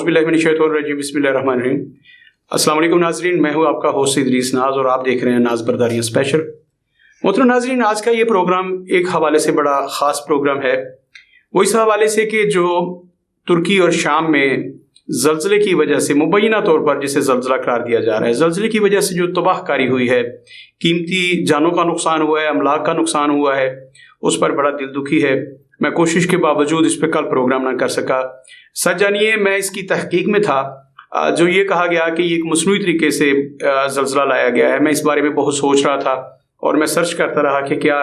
औज़ुबिल्लाहिमिनश्शैतानिर्रजीम बिस्मिल्लाहिर्रहमानिर्रहीम। अस्सलाम वालेकुम नाज़रीन, मैं हूँ आपका होस्ट इदरीस नाज और आप देख रहे हैं नाज बरदारियाँ स्पेशल। मोहतरम नाज़रीन, आज का ये प्रोग्राम एक हवाले से बड़ा ख़ास प्रोग्राम है। वो इस हवाले से कि जो तुर्की और शाम में ज़लज़ले की वजह से, मुबैना तौर पर जिसे ज़लज़ला करार दिया जा रहा है, ज़लज़ले की वजह से जो तबाहकारी हुई है, कीमती जानों का नुकसान हुआ है, अमलाक का नुकसान हुआ है, उस पर बड़ा दिल दुखी है। मैं कोशिश के बावजूद इस पर कल प्रोग्राम ना कर सका। सच जानिए, मैं इसकी तहकीक में था। जो ये कहा गया कि ये एक मसनूई तरीके से ज़लज़ला लाया गया है, मैं इस बारे में बहुत सोच रहा था और मैं सर्च करता रहा कि क्या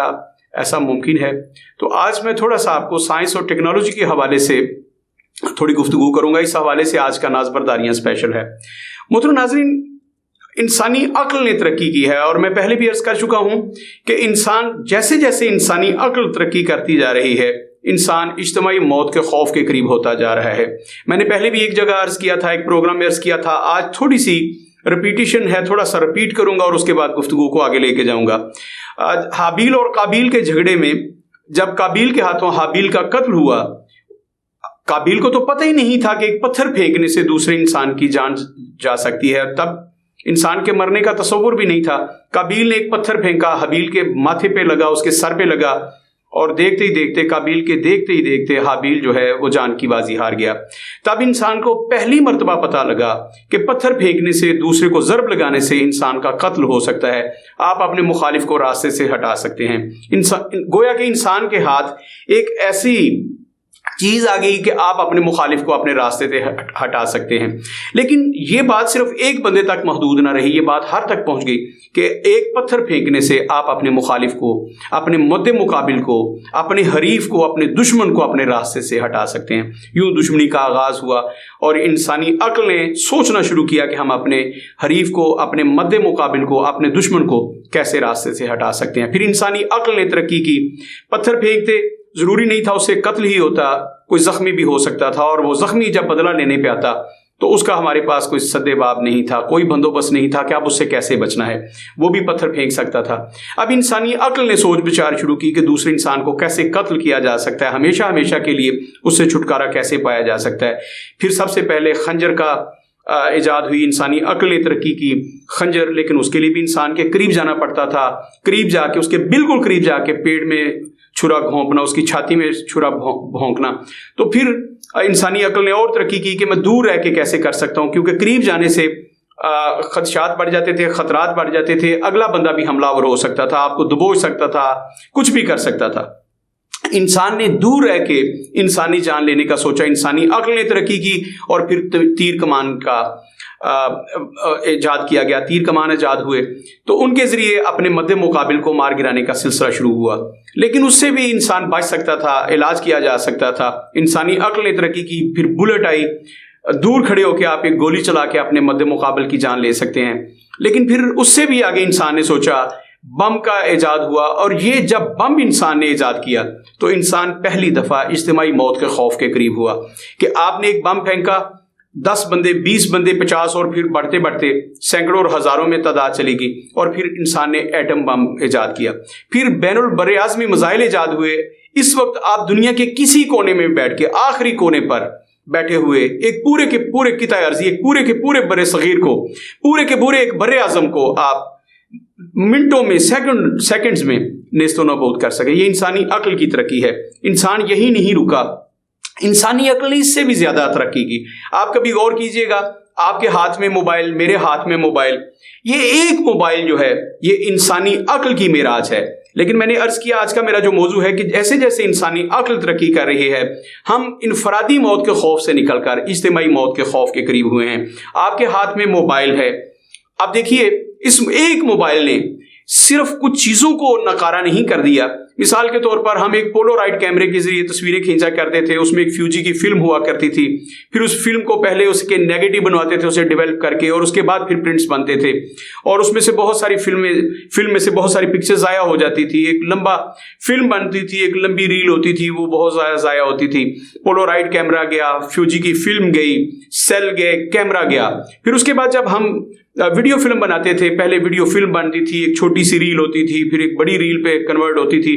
ऐसा मुमकिन है। तो आज मैं थोड़ा सा आपको साइंस और टेक्नोलॉजी के हवाले से थोड़ी गुफ्तगू करूँगा। इस हवाले से आज का नाज बरदारियाँ स्पेशल है। मोहतरम नाज़रीन, इंसानी अक्ल ने तरक्की की है और मैं पहले भी अर्ज़ कर चुका हूँ कि इंसान जैसे जैसे इंसानी अक्ल तरक्की करती जा रही है, इंसान इज्तिमाई मौत के खौफ के करीब होता जा रहा है। मैंने पहले भी एक जगह अर्ज़ किया था, एक प्रोग्राम में अर्ज़ किया था। आज थोड़ी सी रिपीटिशन है, थोड़ा सा रिपीट करूँगा और उसके बाद गुफ्तगू को आगे लेके जाऊँगा। हाबील और काबील के झगड़े में जब काबील के हाथों हाबील का कत्ल हुआ, काबील को तो पता ही नहीं था कि एक पत्थर फेंकने से दूसरे इंसान की जान जा सकती है। तब इंसान के मरने का तसव्वुर भी नहीं था। काबील ने एक पत्थर फेंका, हाबील के माथे पे लगा, उसके सर पे लगा और देखते ही देखते, काबील के देखते ही देखते हाबील जो है वो जान की बाजी हार गया। तब इंसान को पहली मर्तबा पता लगा कि पत्थर फेंकने से, दूसरे को ज़रब लगाने से इंसान का कत्ल हो सकता है। आप अपने मुखालिफ को रास्ते से हटा सकते हैं। गोया कि इंसान के हाथ एक ऐसी चीज़ आ गई कि आप अपने मुखालिफ को अपने रास्ते से हटा सकते हैं। लेकिन ये बात सिर्फ एक बंदे तक महदूद ना रही, ये बात हर तक पहुंच गई कि एक पत्थर फेंकने से आप अपने मुखालिफ को, अपने मुद्दे मुकाबिल को, अपने हरीफ को, अपने दुश्मन को अपने रास्ते से हटा सकते हैं। यूं दुश्मनी का आगाज़ हुआ और इंसानी अक्ल ने सोचना शुरू किया कि हम अपने हरीफ को, अपने मुद्दे मुकाबिल को, अपने दुश्मन को कैसे रास्ते से हटा सकते हैं। फिर इंसानी अक्ल ने तरक्की की। पत्थर फेंकते, ज़रूरी नहीं था उससे कत्ल ही होता, कोई ज़ख्मी भी हो सकता था और वो ज़ख्मी जब बदला लेने पे आता तो उसका हमारे पास कोई सद्देबाब नहीं था, कोई बंदोबस्त नहीं था कि अब उससे कैसे बचना है। वो भी पत्थर फेंक सकता था। अब इंसानी अक्ल ने सोच विचार शुरू की कि दूसरे इंसान को कैसे कत्ल किया जा सकता है, हमेशा हमेशा के लिए उससे छुटकारा कैसे पाया जा सकता है। फिर सबसे पहले खंजर का इजाद हुई। इंसानी अक्ल ने तरक्की की। खंजर, लेकिन उसके लिए भी इंसान के करीब जाना पड़ता था, करीब जाके, उसके बिल्कुल करीब जाके पेड़ में छुरा घोंपना, उसकी छाती में छुरा भोंकना। तो फिर इंसानी अक्ल ने और तरक्की की कि मैं दूर रह के कैसे कर सकता हूँ, क्योंकि करीब जाने से खदशात बढ़ जाते थे, खतरात बढ़ जाते थे। अगला बंदा भी हमलावर हो सकता था, आपको दबोच सकता था, कुछ भी कर सकता था। इंसान ने दूर रह के इंसानी जान लेने का सोचा। इंसानी अक्ल ने तरक्की की और फिर तीर कमान का इजाद किया गया। तीर कमान इजाद हुए तो उनके ज़रिए अपने मद्दे मुकाबिल को मार गिराने का सिलसिला शुरू हुआ। लेकिन उससे भी इंसान बच सकता था, इलाज किया जा सकता था। इंसानी अक्ल ने तरक्की की। फिर बुलेट आई, दूर खड़े होकर आप एक गोली चला के अपने मद्दे मुकाबिल की जान ले सकते हैं। लेकिन फिर उससे भी आगे इंसान ने सोचा, बम का इजाद हुआ। और ये जब बम इंसान ने इजाद किया तो इंसान पहली दफ़ा इज्तिमाई मौत के खौफ के करीब हुआ कि आपने एक बम फेंका, 10 बंदे, 20 बंदे, 50 और फिर बढ़ते बढ़ते सैकड़ों और हज़ारों में तादाद चलेगी। और फिर इंसान ने एटम बम इजाद किया। फिर बैनुल बर्रे आज़मी मिसाइल इजाद हुए। इस वक्त आप दुनिया के किसी कोने में बैठ के, आखिरी कोने पर बैठे हुए, एक पूरे के पूरे किताए अर्ज़ी, एक पूरे के पूरे बर्रे सगीर को, पूरे के पूरे एक बर्रे आज़म को आप मिनटों में, सेकंड्स में नेस्तो नाबूद कर सके। ये इंसानी अक्ल की तरक्की है। इंसान यही नहीं रुका, इंसानी अक्ल ने इससे भी ज्यादा तरक्की की। आप कभी गौर कीजिएगा, आपके हाथ में मोबाइल, मेरे हाथ में मोबाइल, ये एक मोबाइल जो है ये इंसानी अक्ल की मेराज है। लेकिन मैंने अर्ज किया, आज का मेरा जो मौजू है कि जैसे जैसे इंसानी अक्ल तरक्की कर रही है, हम इनफरादी मौत के खौफ से निकलकर इज्तिमाई मौत के खौफ के करीब हुए हैं। आपके हाथ में मोबाइल है। अब देखिए, इस एक मोबाइल ने सिर्फ कुछ चीज़ों को नकारा नहीं कर दिया। मिसाल के तौर पर हम एक पोलोराइड कैमरे के जरिए तस्वीरें खींचा करते थे, उसमें एक फ्यूजी की फिल्म हुआ करती थी। फिर उस फिल्म को पहले उसके नेगेटिव बनवाते थे, उसे डेवलप करके, और उसके बाद फिर प्रिंट्स बनते थे और उसमें से बहुत सारी फिल्म में से बहुत सारी पिक्चर्स ज़ाया हो जाती थी। एक लंबा फिल्म बनती थी, एक लंबी रील होती थी, वो बहुत ज़्यादा ज़ाया होती थी। पोलोराइड कैमरा गया, फ्यूजी की फिल्म गई, सेल गए, कैमरा गया। फिर उसके बाद जब हम वीडियो फिल्म बनाते थे, पहले वीडियो फिल्म बनती थी, एक छोटी सी रील होती थी, फिर एक बड़ी रील पे कन्वर्ट होती थी,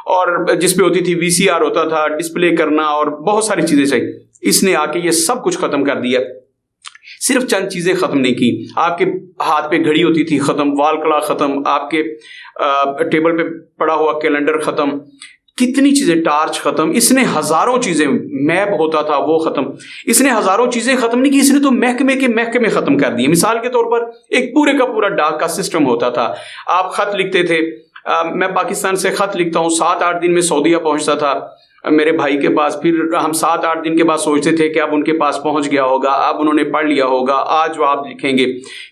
اور جس پہ ہوتی تھی VCR ہوتا تھا، ڈسپلے کرنا اور بہت ساری چیزیں چاہیے. اس نے آ کے یہ سب کچھ ختم کر دیا. صرف چند چیزیں ختم نہیں کی. آپ کے ہاتھ پہ گھڑی ہوتی تھی ختم، وال کلاک ختم، آپ کے ٹیبل پہ پڑا ہوا کیلنڈر ختم، کتنی چیزیں، ٹارچ ختم. اس نے ہزاروں چیزیں، میپ ہوتا تھا وہ ختم. اس نے ہزاروں چیزیں ختم نہیں کی، اس نے تو محکمے ختم کر دیے. مثال کے طور پر ایک پورے کا پورا ڈاک کا سسٹم ہوتا تھا. آپ خط لکھتے تھے، میں پاکستان سے خط لکھتا ہوں، 7-8 دن میں سعودیہ پہنچتا تھا میرے بھائی کے پاس. پھر ہم 7-8 دن کے بعد سوچتے تھے کہ اب ان کے پاس پہنچ گیا ہوگا، اب انہوں نے پڑھ لیا ہوگا، آج وہ آپ لکھیں گے.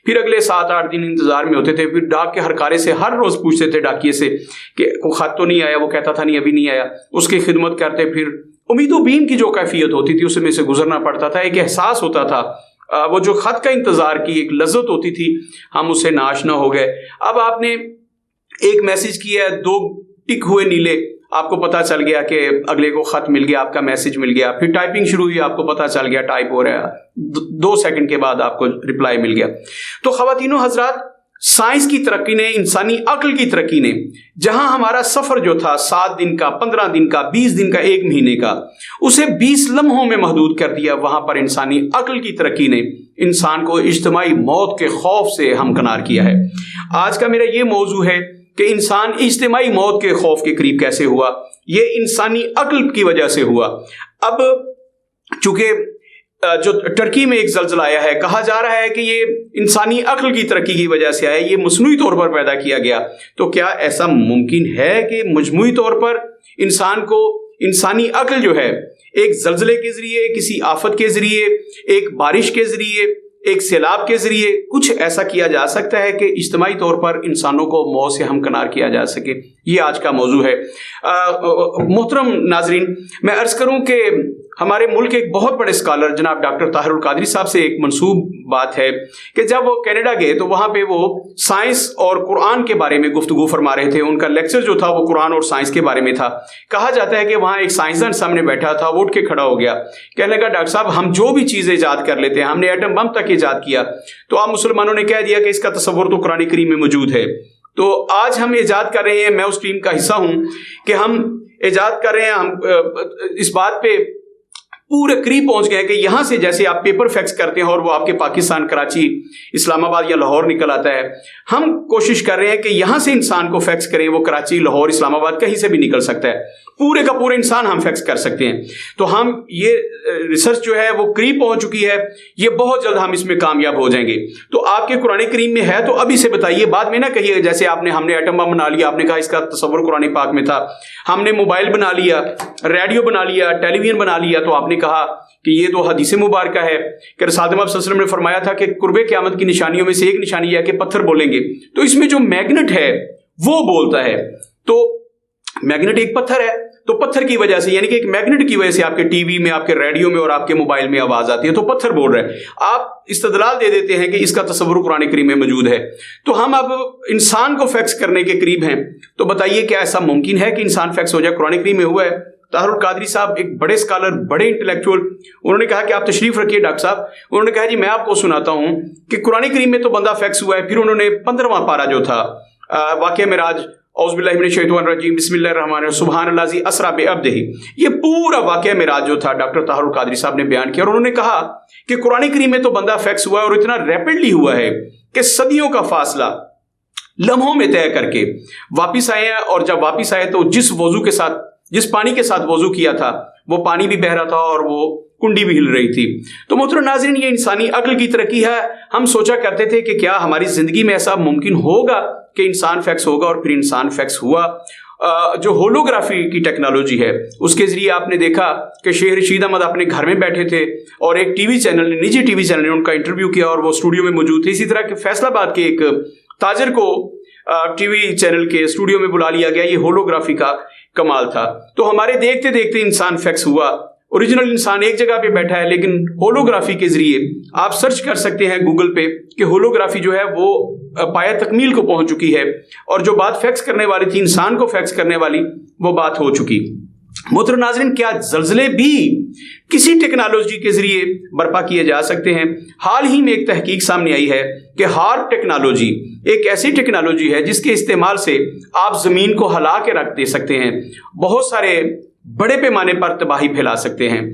پھر اگلے 7-8 دن انتظار میں ہوتے تھے. پھر ڈاک کے ہر کارے سے ہر روز پوچھتے تھے ڈاکیے سے کہ کوئی خط تو نہیں آیا. وہ کہتا تھا نہیں ابھی نہیں آیا. اس کی خدمت کرتے. پھر امید و بیم کی جو کیفیت ہوتی تھی اس میں سے گزرنا پڑتا تھا. ایک احساس ہوتا تھا، وہ جو خط کا انتظار کی ایک لذت ہوتی تھی، ہم اس سے ناشنا ہو گئے. اب آپ نے ایک میسج کیا ہے، 2 ٹک ہوئے نیلے، آپ کو پتا چل گیا کہ اگلے کو خط مل گیا، آپ کا میسج مل گیا. پھر ٹائپنگ شروع ہوئی، آپ کو پتا چل گیا ٹائپ ہو رہا ہے، 2 سیکنڈ کے بعد آپ کو رپلائی مل گیا. تو خواتین و حضرات، سائنس کی ترقی نے، انسانی عقل کی ترقی نے، جہاں ہمارا سفر جو تھا 7 دن کا، 15 دن کا، 20 دن کا، 1 مہینے کا، اسے 20 لمحوں میں محدود کر دیا. وہاں پر انسانی عقل کی ترقی نے انسان کو اجتماعی موت کے خوف سے ہمکنار کیا ہے. آج کا میرا یہ موضوع ہے کہ انسان اجتماعی موت کے خوف کے قریب کیسے ہوا. یہ انسانی عقل کی وجہ سے ہوا. اب چونکہ جو ٹرکی میں ایک زلزلہ آیا ہے، کہا جا رہا ہے کہ یہ انسانی عقل کی ترقی کی وجہ سے آیا، یہ مصنوعی طور پر پیدا کیا گیا. تو کیا ایسا ممکن ہے کہ مجموعی طور پر انسان کو انسانی عقل جو ہے ایک زلزلے کے ذریعے، کسی آفت کے ذریعے، ایک بارش کے ذریعے، ایک سیلاب کے ذریعے کچھ ایسا کیا جا سکتا ہے کہ اجتماعی طور پر انسانوں کو موت سے ہمکنار کیا جا سکے؟ یہ آج کا موضوع ہے. محترم ناظرین، میں عرض کروں کہ ہمارے ملک ایک بہت بڑے اسکالر جناب ڈاکٹر طاہر القادری صاحب سے ایک منسوب بات ہے کہ جب وہ کینیڈا گئے تو وہاں پہ وہ سائنس اور قرآن کے بارے میں گفتگو فرما رہے تھے. ان کا لیکچر جو تھا وہ قرآن اور سائنس کے بارے میں تھا. کہا جاتا ہے کہ وہاں ایک سائنسدان سامنے بیٹھا تھا، وہ اٹھ کے کھڑا ہو گیا، کہنے لگا ڈاکٹر صاحب ہم جو بھی چیزیں ایجاد کر لیتے ہیں، ہم نے ایٹم بم تک ایجاد کیا، تو آپ مسلمانوں نے کہہ دیا کہ اس کا تصور تو قرآن کریم میں موجود ہے. تو آج ہم ایجاد کر رہے ہیں، میں اس ٹیم کا حصہ ہوں کہ ہم ایجاد کر رہے ہیں، ہم اس بات پہ پورے قریب پہنچ گئے کہ یہاں سے جیسے آپ پیپر فیکس کرتے ہیں اور وہ آپ کے پاکستان، کراچی، اسلام آباد یا لاہور نکل آتا ہے، ہم کوشش کر رہے ہیں کہ یہاں سے انسان کو فیکس کریں، وہ کراچی، لاہور، اسلام آباد کہیں سے بھی نکل سکتا ہے، پورے کا پورا انسان ہم فیکس کر سکتے ہیں. تو ہم یہ ریسرچ جو ہے وہ قریب پہنچ چکی ہے، یہ بہت جلد ہم اس میں کامیاب ہو جائیں گے. تو آپ کے قرآن کریم میں ہے تو ابھی سے بتائیے، بعد میں نہ کہیے جیسے ہم نے ایٹم بم بنا لیا، آپ نے کہا اس کا تصور قرآن پاک میں تھا. ہم نے موبائل بنا لیا، ریڈیو بنا لیا، ٹیلی ویژن بنا لیا، تو آپ نے کہا کہ یہ تو حدیث مبارکہ ہے کہ رسول اللہ صلی اللہ علیہ وسلم نے فرمایا تھا کہ قرب قیامت کی نشانیوں میں سے ایک نشانی ہے کہ پتھر بولیں گے. تو اس میں جو میگنٹ ہے وہ بولتا ہے، تو میگنٹ ایک پتھر ہے، تو پتھر کی وجہ سے، یعنی کہ ایک میگنٹ کی وجہ سے آپ کے ٹی وی میں، آپ کے ریڈیو میں اور آپ کے موبائل میں آواز آتی ہے، تو پتھر بول رہے ہیں. آپ استدلال دے دیتے ہیں کہ اس کا تصور قرآن کریم میں موجود ہے. تو ہم اب انسان کو فیکس کرنے کے قریب ہیں. تو بتائیے کیا ایسا ممکن ہے کہ انسان فیکس ہو جائے؟ قرآن کریم میں ہوا ہے. طاہر القادری صاحب ایک بڑے اسکالر، بڑے انٹلیکچوئل، انہوں نے کہا کہ آپ تشریف رکھیے ڈاکٹر صاحب. انہوں نے کہا جی میں آپ کو سناتا ہوں کہ قرآن کریم میں تو بندہ فیکس ہوا ہے. پھر انہوں نے 15واں پارہ جو تھا واقعہ معراج، اعوذ باللہ من الشیطان الرجیم، بسم اللہ الرحمن الرحیم، سبحان اللہ الذی اسری بعبدہ، یہ پورا واقعہ معراج جو تھا ڈاکٹر طاہر القادری صاحب نے بیان کیا. اور انہوں نے کہا کہ قرآن کریم میں تو بندہ فیکس ہوا ہے اور اتنا ریپڈلی ہوا ہے کہ صدیوں کا فاصلہ لمحوں میں طے کر کے واپس آئے ہیں. اور جب واپس آئے تو جس پانی کے ساتھ وضو کیا تھا وہ پانی بھی بہ رہا تھا اور وہ کنڈی بھی ہل رہی تھی. تو محترم ناظرین، یہ انسانی عقل کی ترقی ہے. ہم سوچا کرتے تھے کہ کیا ہماری زندگی میں ایسا ممکن ہوگا کہ انسان فیکس ہوگا، اور پھر انسان فیکس ہوا. جو ہولوگرافی کی ٹیکنالوجی ہے اس کے ذریعے آپ نے دیکھا کہ شیخ رشید احمد اپنے گھر میں بیٹھے تھے اور ایک ٹی وی چینل نے، نجی ٹی وی چینل نے ان کا انٹرویو کیا اور وہ اسٹوڈیو میں موجود تھے. اسی طرح کہ فیصل آباد کے ایک تاجر کو ٹی وی چینل کے اسٹوڈیو میں بلا لیا گیا. یہ ہولوگرافی کا کمال تھا. تو ہمارے دیکھتے دیکھتے انسان فیکس ہوا. اوریجنل انسان ایک جگہ پہ بیٹھا ہے، لیکن ہولوگرافی کے ذریعے آپ سرچ کر سکتے ہیں گوگل پہ کہ ہولوگرافی جو ہے وہ پایہ تکمیل کو پہنچ چکی ہے، اور جو بات فیکس کرنے والی تھی، انسان کو فیکس کرنے والی، وہ بات ہو چکی. मोहतरम नाज़रीन, क्या ज़लज़ले भी किसी टेक्नोलॉजी के ज़रिए बर्पा किए जा सकते हैं? हाल ही में एक तहकीक सामने आई है कि हार्प टेक्नोलॉजी एक ऐसी टेक्नोलॉजी है जिसके इस्तेमाल से आप ज़मीन को हिला के रख दे सकते हैं, बहुत सारे बड़े पैमाने पर तबाही फैला सकते हैं।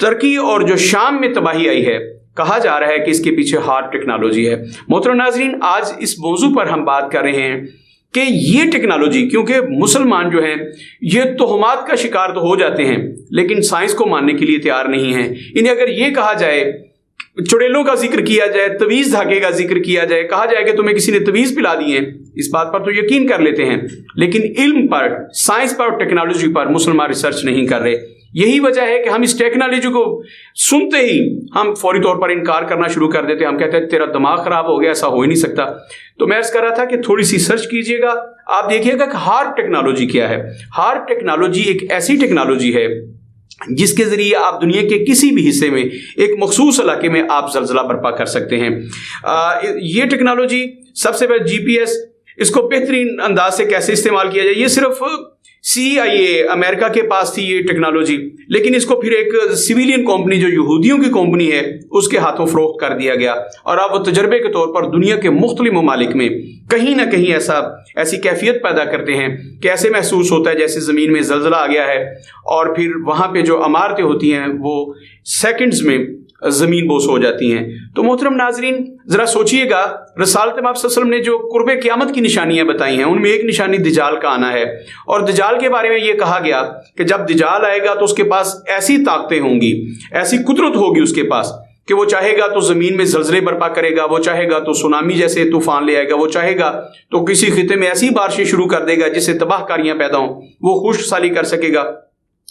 तुर्की और जो शाम में तबाही आई है, कहा जा रहा है कि इसके पीछे हार्प टेक्नोलॉजी है। मोहतरम नाज़रीन, आज इस मौजू पर हम बात कर रहे हैं कि ये टेक्नोलॉजी, क्योंकि मुसलमान जो हैं ये तोहमात का शिकार तो हो जाते हैं लेकिन साइंस को मानने के लिए तैयार नहीं हैं। इन्हें अगर ये कहा जाए, चुड़ैलों का जिक्र किया जाए, तवीज़ धागे का जिक्र किया जाए, कहा जाए कि तुम्हें किसी ने तवीज़ पिला दी है, इस बात पर तो यकीन कर लेते हैं, लेकिन इल्म पर, साइंस पर और टेक्नोलॉजी पर मुसलमान रिसर्च नहीं कर रहे। यही वजह है कि हम इस टेक्नोलॉजी को सुनते ही हम फौरी तौर पर इनकार करना शुरू कर देते हैं। हम कहते हैं तेरा दिमाग खराब हो गया, ऐसा हो ही नहीं सकता। तो मैं अर्ज कर रहा था कि थोड़ी सी सर्च कीजिएगा, आप देखिएगा कि हार्प टेक्नोलॉजी क्या है। हार्प टेक्नोलॉजी एक ऐसी टेक्नोलॉजी है जिसके जरिए आप दुनिया के किसी भी हिस्से में, एक मखसूस इलाके में आप ज़लज़ला बर्पा कर सकते हैं। ये टेक्नोलॉजी सबसे पहले GPS, इसको बेहतरीन अंदाज से कैसे इस्तेमाल किया जाए, ये सिर्फ CIA अमेरिका के पास थी ये टेक्नोलॉजी, लेकिन इसको फिर एक सिविलियन कंपनी जो यहूदियों की कंपनी है उसके हाथों फरोख्त कर दिया गया, और अब वो तजर्बे के तौर पर दुनिया के मुख्तलिफ ममालिक में कहीं ना कहीं ऐसी कैफियत पैदा करते हैं कि ऐसे महसूस होता है जैसे ज़मीन में ज़लज़ला आ गया है, और फिर वहाँ पे जो इमारतें होती हैं वो सेकंड्स में ज़मीन बोस हो जाती हैं। तो मोहतरम नाजरीन, ज़रा सोचिएगा, रसालत में आप सल्लल्लाहु अलैहि वसल्लम ने जो कुर्बे क़यामत की निशानियाँ बताई हैं उनमें एक निशानी दज्जाल का आना है, और दज्जाल के बारे में ये कहा गया कि जब दज्जाल आएगा तो उसके पास ऐसी ताकतें होंगी, ऐसी कुदरत होगी उसके पास कि वो चाहेगा तो ज़मीन में ज़लज़ले बर्पा करेगा, वो चाहेगा तो सुनामी जैसे तूफ़ान ले आएगा, वो चाहेगा तो किसी खिते में ऐसी बारिशें शुरू कर देगा जिससे तबाहकारियाँ पैदा हों, वो खुशहाली कर सकेगा।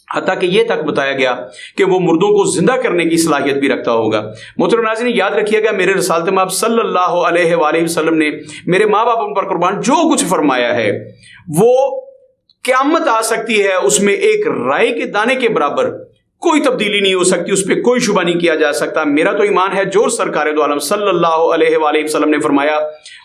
हत्ता कि ये तक बताया गया कि वो मुर्दों को जिंदा करने की सलाहियत भी रखता होगा। मोहतरम नाज़रीन, याद रखिएगा, मेरे रसालत में आप सल्लल्लाहु अलैहि वसल्लम ने, मेरे माँ बाप उन पर कुर्बान, जो कुछ फरमाया है वो क़यामत आ सकती है, उसमें एक राई के दाने के बराबर कोई तब्दीली नहीं हो सकती, उस पर कोई शुबा नहीं किया जा सकता। मेरा तो ईमान है जो सरकार दो आलम सल्लल्लाहु अलैहि वसल्लम ने फरमाया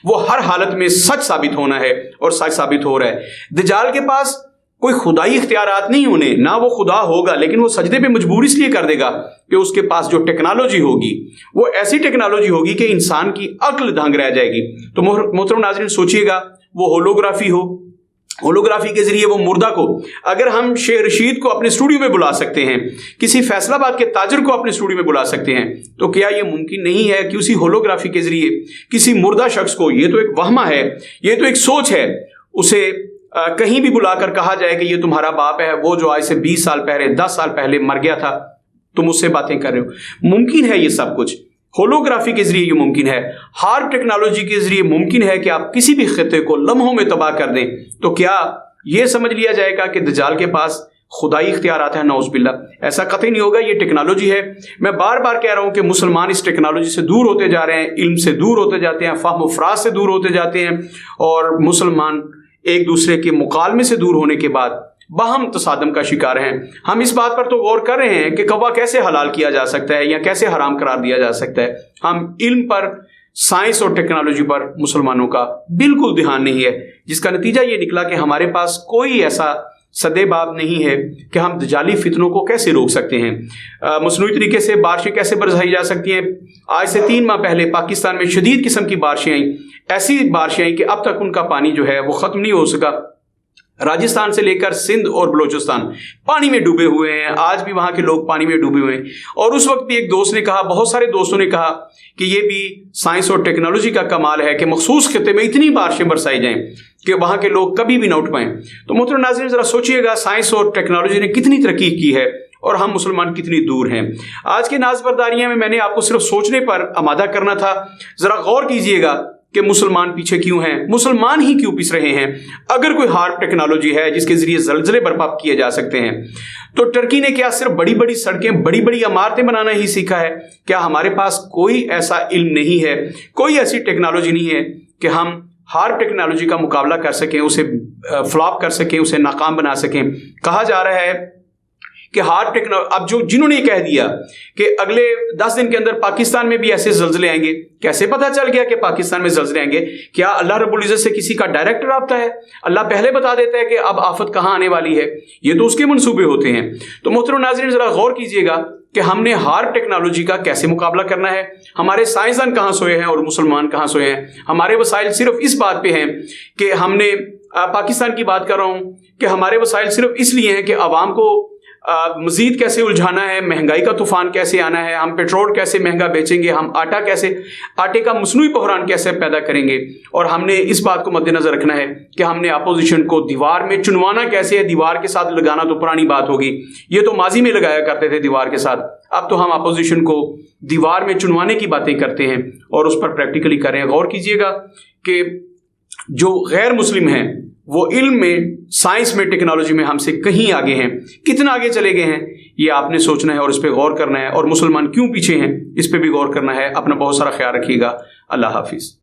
वो हर हालत में सच साबित होना है, और सच साबित हो रहा है। दज्जाल के पास कोई खुदाई इख्तियारात नहीं होने, ना वो खुदा होगा, लेकिन वो सजदे पे मजबूर इसलिए कर देगा कि उसके पास जो टेक्नोलॉजी होगी वो ऐसी टेक्नोलॉजी होगी कि इंसान की अक्ल दंग रह जाएगी। तो मोहतरम नाज़रीन, सोचिएगा, वो होलोग्राफी हो, होलोग्राफी के जरिए वो मुर्दा को, अगर हम शेख रशीद को अपने स्टूडियो में बुला सकते हैं, किसी फैसलाबाद के ताजर को अपने स्टूडियो में बुला सकते हैं, तो क्या ये मुमकिन नहीं है कि उसी होलोग्राफी के जरिए किसी मुर्दा शख्स को, ये तो एक वहमा है, ये तो एक सोच है, उसे कहीं भी बुलाकर कहा जाए कि ये तुम्हारा बाप है, वो जो आज से 20 साल पहले, 10 साल पहले मर गया था, तुम उससे बातें कर रहे हो। मुमकिन है ये सब कुछ, होलोग्राफी के जरिए ये मुमकिन है, हार्प टेक्नोलॉजी के जरिए मुमकिन है कि आप किसी भी खिते को लम्हों में तबाह कर दें। तो क्या ये समझ लिया जाएगा कि दज्जाल के पास खुदाई इख्तियारात है? नौज़ुबिल्लाह, ऐसा कतई नहीं होगा। ये टेक्नोलॉजी है। मैं बार बार कह रहा हूँ कि मुसलमान इस टेक्नोलॉजी से दूर होते जा रहे हैं, इल्म से दूर होते जाते हैं, फ़हम व फ़राज से दूर होते जाते हैं, और मुसलमान एक दूसरे के मुकालमे से दूर होने के बाद बाहम तसादम का शिकार हैं। हम इस बात पर तो गौर कर रहे हैं कि कौवा कैसे हलाल किया जा सकता है या कैसे हराम करार दिया जा सकता है। हम इल्म पर, साइंस और टेक्नोलॉजी पर मुसलमानों का बिल्कुल ध्यान नहीं है, जिसका नतीजा ये निकला कि हमारे पास कोई ऐसा सदेबाब नहीं है कि हम दजाली फितनों को कैसे रोक सकते हैं। मसनूई तरीके से बारिशें कैसे बरसाई जा सकती हैं। आज से 3 माह पहले पाकिस्तान में शदीद किस्म की बारिशें आई, ऐसी बारिशें आई कि अब तक उनका पानी जो है वो ख़त्म नहीं हो सका। राजस्थान से लेकर सिंध और बलूचिस्तान पानी में डूबे हुए हैं, आज भी वहाँ के लोग पानी में डूबे हुए हैं। और उस वक्त भी एक दोस्त ने कहा, बहुत सारे दोस्तों ने कहा कि ये भी साइंस और टेक्नोलॉजी का कमाल है कि मखसूस खिते में इतनी बारिशें बरसाई जाएं कि वहाँ के लोग कभी भी ना उठ पाएं। तो मोहतरम नाज़रीन, ज़रा सोचिएगा, साइंस और टेक्नोलॉजी ने कितनी तरक्की की है और हम मुसलमान कितनी दूर हैं। आज के नाज़बरदारियाँ में मैंने आपको सिर्फ सोचने पर आमादा करना था। ज़रा गौर कीजिएगा कि मुसलमान पीछे क्यों हैं, मुसलमान ही क्यों पिस रहे हैं। अगर कोई हार्प टेक्नोलॉजी है जिसके जरिए ज़लज़ले बर्पा किए जा सकते हैं, तो टर्की ने क्या सिर्फ बड़ी बड़ी सड़कें, बड़ी बड़ी इमारतें बनाना ही सीखा है? क्या हमारे पास कोई ऐसा इल्म नहीं है, कोई ऐसी टेक्नोलॉजी नहीं है कि हम हार्प टेक्नोलॉजी का मुकाबला कर सकें, उसे फ्लॉप कर सकें, उसे नाकाम बना सकें? कहा जा रहा है کہ اب جنہوں نے کہہ دیا کہ اگلے 10 دن کے اندر پاکستان میں بھی ایسے زلزلے آئیں گے، کیسے پتہ چل گیا کہ پاکستان میں زلزلے آئیں گے؟ کیا اللہ رب العزت سے کسی کا ڈائریکٹ رابطہ ہے؟ اللہ پہلے بتا دیتا ہے کہ اب آفت کہاں آنے والی ہے؟ یہ تو اس کے منصوبے ہوتے ہیں۔ تو محترم ناظرین ذرا غور کیجئے گا کہ ہم نے ہارڈ ٹیکنالوجی کا کیسے مقابلہ کرنا ہے۔ ہمارے سائنسدان کہاں سوئے ہیں اور مسلمان کہاں سوئے ہیں؟ ہمارے وسائل صرف اس بات پہ ہیں کہ ہم نے پاکستان کی بات کر رہا ہوں کہ ہمارے وسائل صرف اس لیے ہیں کہ عوام کو مزید کیسے الجھانا ہے، مہنگائی کا طوفان کیسے آنا ہے، ہم پیٹرول کیسے مہنگا بیچیں گے، ہم آٹے کا مصنوعی بحران کیسے پیدا کریں گے، اور ہم نے اس بات کو مد نظر رکھنا ہے کہ ہم نے اپوزیشن کو دیوار میں چنوانا کیسے ہے۔ دیوار کے ساتھ لگانا تو پرانی بات ہوگی، یہ تو ماضی میں لگایا کرتے تھے دیوار کے ساتھ، اب تو ہم اپوزیشن کو دیوار میں چنوانے کی باتیں کرتے ہیں اور اس پر پریکٹیکلی کر رہے ہیں۔ غور کیجئے گا کہ جو غیر مسلم ہیں وہ علم میں، سائنس میں، ٹیکنالوجی میں ہم سے کہیں آگے ہیں۔ کتنا آگے چلے گئے ہیں یہ آپ نے سوچنا ہے اور اس پہ غور کرنا ہے، اور مسلمان کیوں پیچھے ہیں اس پہ بھی غور کرنا ہے۔ اپنا بہت سارا خیال رکھیے گا۔ اللہ حافظ۔